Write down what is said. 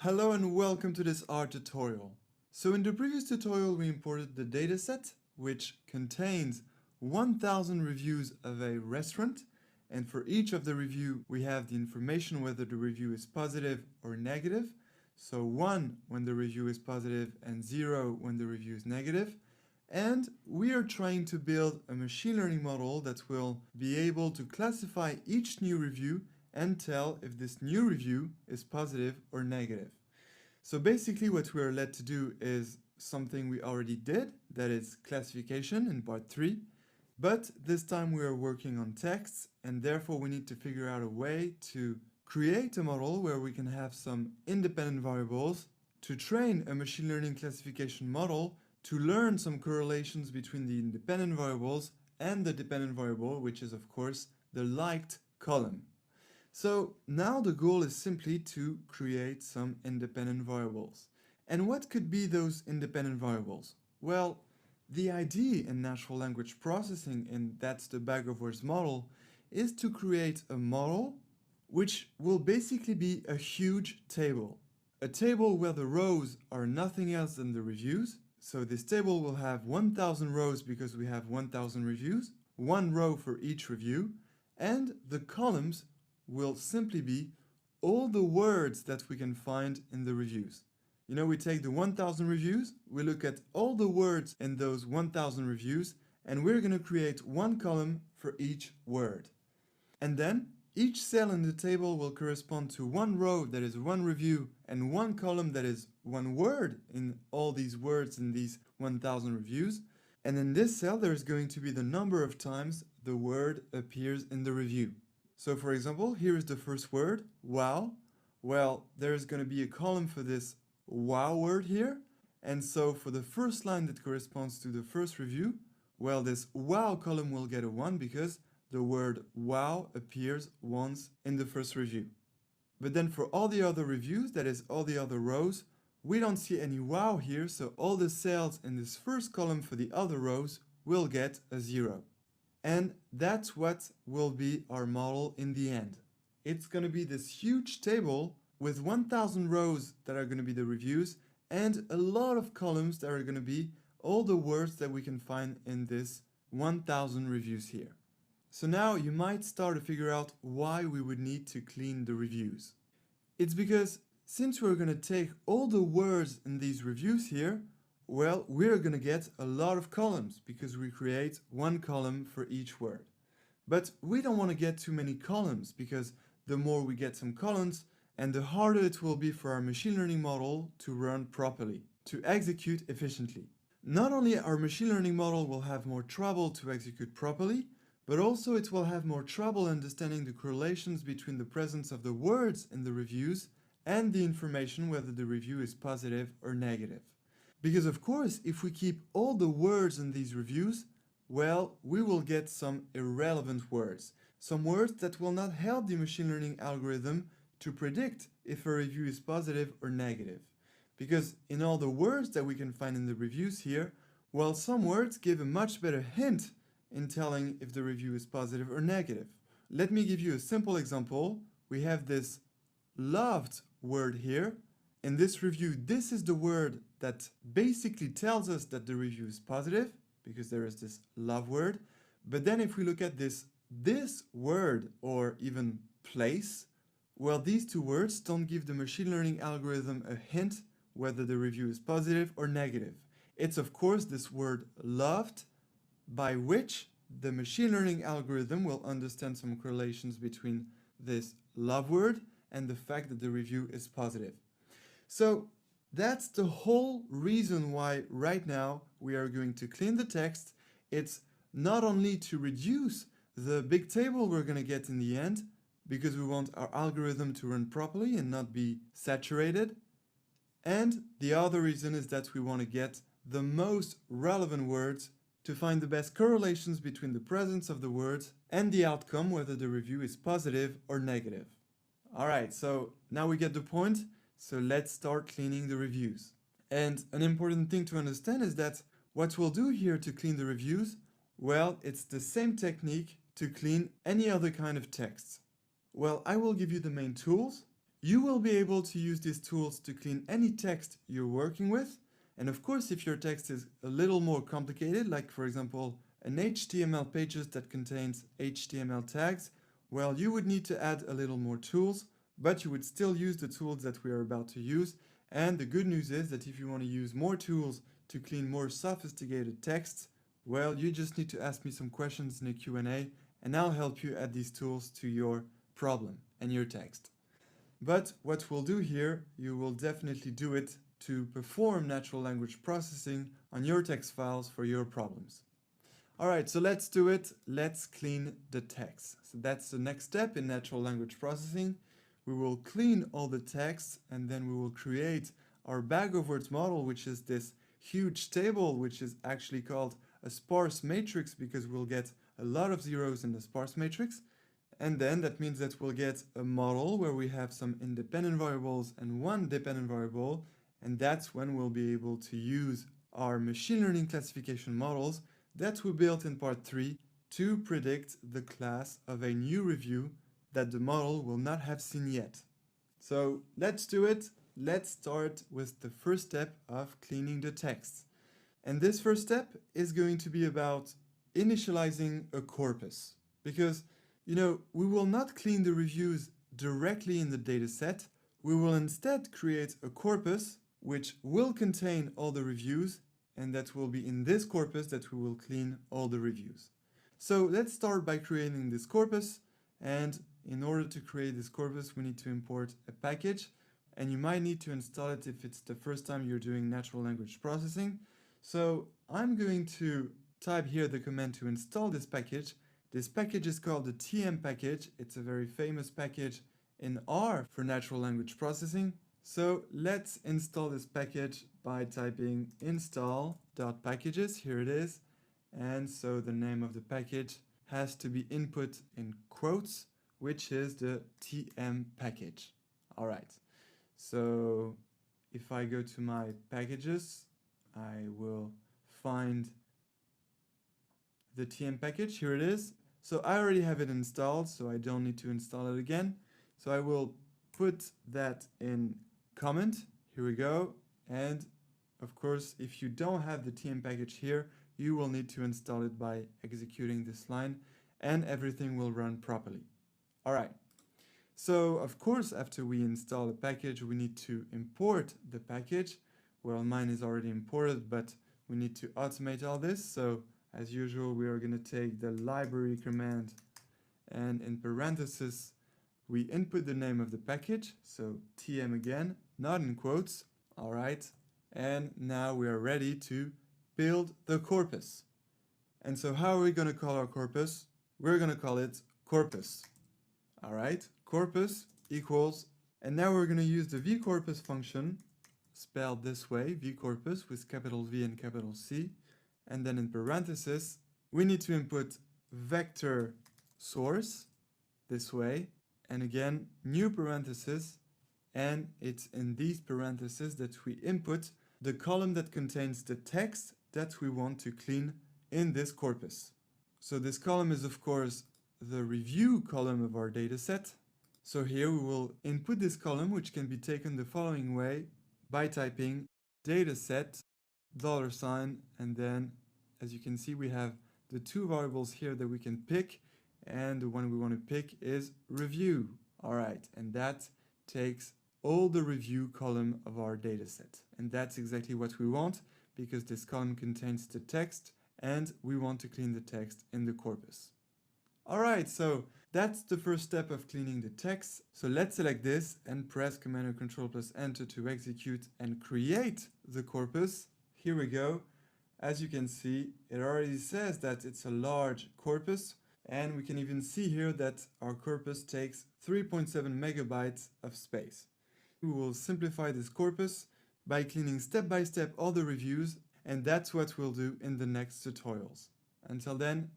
Hello and welcome to this R tutorial. So in the previous tutorial we imported the dataset which contains 1000 reviews of a restaurant, and for each of the review we have the information whether the review is positive or negative. So 1 when the review is positive and 0 when the review is negative. And we are trying to build a machine learning model that will be able to classify each new review and tell if this new review is positive or negative. So basically what we are led to do is something we already did, that is classification in part 3, but this time we are working on texts, and therefore we need to figure out a way to create a model where we can have some independent variables to train a machine learning classification model to learn some correlations between the independent variables and the dependent variable, which is of course the liked column. So now the goal is simply to create some independent variables. And what could be those independent variables? Well, the idea in natural language processing, and that's the bag of words model, is to create a model which will basically be a huge table. A table where the rows are nothing else than the reviews. So this table will have 1000 rows because we have 1000 reviews, one row for each review, and the columns will simply be all the words that we can find in the reviews. You know, we take the 1000 reviews, we look at all the words in those 1000 reviews, and we're going to create one column for each word. And then each cell in the table will correspond to one row that is one review and one column that is one word in all these words in these 1000 reviews. And in this cell there is going to be the number of times the word appears in the review. So for example, here is the first word, wow. Well, there's going to be a column for this wow word here. And so for the first line that corresponds to the first review, well, this wow column will get a 1 because the word wow appears once in the first review. But then for all the other reviews, that is all the other rows, we don't see any wow here, so all the cells in this first column for the other rows will get a 0. And that's what will be our model in the end. It's going to be this huge table with 1000 rows that are going to be the reviews and a lot of columns that are going to be all the words that we can find in this 1000 reviews here. So now you might start to figure out why we would need to clean the reviews. It's because since we're going to take all the words in these reviews here, well, we're going to get a lot of columns because we create one column for each word. But we don't want to get too many columns because the more we get some columns, and the harder it will be for our machine learning model to run properly, to execute efficiently. Not only our machine learning model will have more trouble to execute properly, but also it will have more trouble understanding the correlations between the presence of the words in the reviews and the information whether the review is positive or negative. Because of course, if we keep all the words in these reviews, well, we will get some irrelevant words. Some words that will not help the machine learning algorithm to predict if a review is positive or negative. Because in all the words that we can find in the reviews here, well, some words give a much better hint in telling if the review is positive or negative. Let me give you a simple example. We have this loved word here. In this review, this is the word that basically tells us that the review is positive, because there is this love word. But then if we look at this word, or even place, well, these two words don't give the machine learning algorithm a hint whether the review is positive or negative. It's of course this word loved, by which the machine learning algorithm will understand some correlations between this love word and the fact that the review is positive. So that's the whole reason why right now we are going to clean the text. It's not only to reduce the big table we're going to get in the end, because we want our algorithm to run properly and not be saturated. And the other reason is that we want to get the most relevant words to find the best correlations between the presence of the words and the outcome, whether the review is positive or negative. Alright, so now we get the point. So let's start cleaning the reviews. And an important thing to understand is that what we'll do here to clean the reviews, well, it's the same technique to clean any other kind of text. Well, I will give you the main tools. You will be able to use these tools to clean any text you're working with. And of course, if your text is a little more complicated, like for example, an HTML pages that contains HTML tags, well, you would need to add a little more tools, but you would still use the tools that we are about to use. And the good news is that if you want to use more tools to clean more sophisticated texts, well, you just need to ask me some questions in a Q&A, and I'll help you add these tools to your problem and your text. But what we'll do here, you will definitely do it to perform natural language processing on your text files for your problems. All right, so let's do it. Let's clean the text. So that's the next step in natural language processing. We will clean all the text, and then we will create our bag of words model, which is this huge table, which is actually called a sparse matrix because we'll get a lot of zeros in the sparse matrix. And then that means that we'll get a model where we have some independent variables and one dependent variable. And that's when we'll be able to use our machine learning classification models that we built in part 3 to predict the class of a new review that the model will not have seen yet. So let's do it. Let's start with the first step of cleaning the text. And this first step is going to be about initializing a corpus, because we will not clean the reviews directly in the dataset. We will instead create a corpus which will contain all the reviews, and that will be in this corpus that we will clean all the reviews. So let's start by creating this corpus, and in order to create this corpus we need to import a package, and you might need to install it if it's the first time you're doing natural language processing. So I'm going to type here the command to install this package. This package is called the TM package. It's a very famous package in R for natural language processing. So let's install this package by typing install.packages. Here it is. And so the name of the package has to be input in quotes, which is the TM package. All right. So if I go to my packages, I will find the TM package. Here it is. So I already have it installed, so I don't need to install it again. So I will put that in comment. Here we go. And of course, if you don't have the TM package here, you will need to install it by executing this line, and everything will run properly. All right. So of course, after we install a package, we need to import the package. Well, mine is already imported, but we need to automate all this. So as usual, we are going to take the library command, and in parentheses, we input the name of the package. So TM again, not in quotes. All right. And now we are ready to build the corpus. And so how are we going to call our corpus? We're going to call it corpus. All right. Corpus equals, and now we're going to use the vcorpus function, spelled this way, vcorpus with capital V and capital C. And then in parentheses, we need to input vector source this way. And again, new parentheses. And it's in these parentheses that we input the column that contains the text that we want to clean in this corpus. So this column is, of course, the review column of our dataset. So here we will input this column, which can be taken the following way by typing dataset $, and then as you can see we have the two variables here that we can pick, and the one we want to pick is review. All right, and that takes all the review column of our dataset, and that's exactly what we want because this column contains the text and we want to clean the text in the corpus. All right, so that's the first step of cleaning the text. So let's select this and press Command or Control plus Enter to execute and create the corpus. Here we go. As you can see, it already says that it's a large corpus, and we can even see here that our corpus takes 3.7 megabytes of space. We will simplify this corpus by cleaning step by step all the reviews, and that's what we'll do in the next tutorials. Until then,